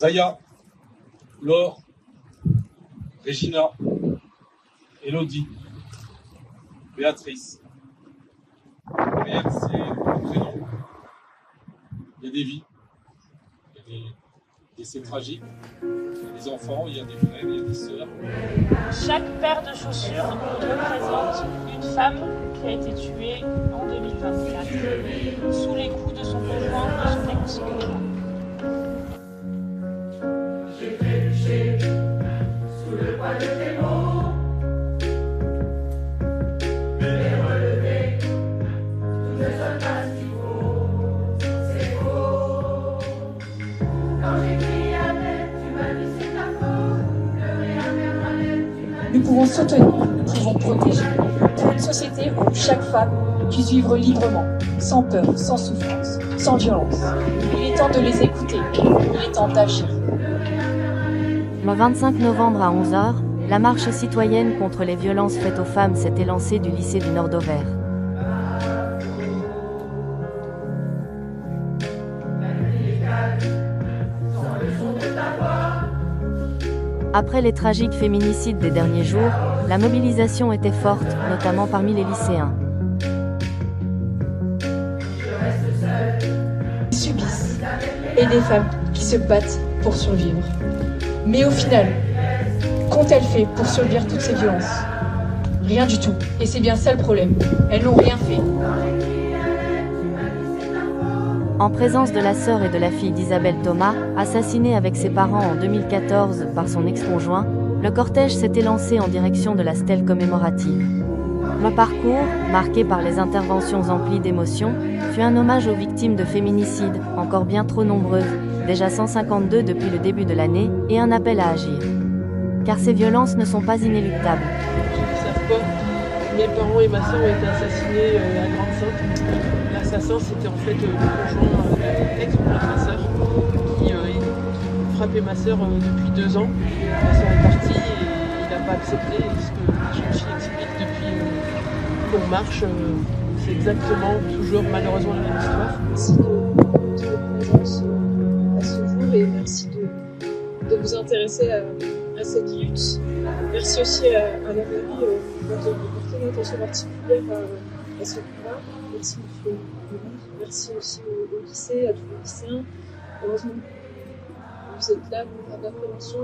Zaya, Laure, Regina, Elodie, Béatrice. Gabriel, c'est le prénom. Il y a des vies, il y a des décès tragiques, il y a des enfants, il y a des frères, il y a des sœurs. Chaque paire de chaussures représente une femme qui a été tuée en 2024 sous les coups de son conjoint, de son ex-conjoint. J'ai trébuché sous le poids de tes mots, mais relevé, tout ne sonne pas si beau, c'est faux. Quand j'ai crié à l'aide, tu m'as dit c'est ta faute, pleurer à perdre à l'aide, tu m'as dit. Nous pouvons soutenir, nous pouvons protéger, pour une société où chaque femme puisse vivre librement, sans peur, sans souffrance, sans violence. Il est temps de les écouter, il est temps d'agir. Le 25 novembre à 11h, la marche citoyenne contre les violences faites aux femmes s'est élancée du lycée du Nord d'Auvers. Après les tragiques féminicides des derniers jours, la mobilisation était forte, notamment parmi les lycéens. Qui subissent, et des femmes qui se battent pour survivre. Mais au final, qu'ont-elles fait pour subir toutes ces violences? Rien du tout. Et c'est bien ça le problème. Elles n'ont rien fait. En présence de la sœur et de la fille d'Isabelle Thomas, assassinée avec ses parents en 2014 par son ex-conjoint, le cortège s'est élancé en direction de la stèle commémorative. Le parcours, marqué par les interventions emplies d'émotions, fut un hommage aux victimes de féminicides, encore bien trop nombreuses, déjà 152 depuis le début de l'année, et un appel à agir. Car ces violences ne sont pas inéluctables. Ceux qui ne savent pas, mes parents et ma soeur ont été assassinés à Grande-Sainte. L'assassin, c'était en fait le conjoint, ex-conjoint de ma soeur, qui frappait ma soeur depuis 2 ans. Ma soeur est partie et il n'a pas accepté. Et ce que la jeune fille explique depuis qu'on marche, c'est exactement toujours malheureusement la même histoire. Merci de votre présence à ce jour et merci de vous intéresser à cette lutte. Merci aussi à la mairie de porter une attention particulière à ce combat. Merci monsieur le maire, merci aussi au lycée, à tous les lycéens. Heureusement que vous êtes là pour faire de la prévention.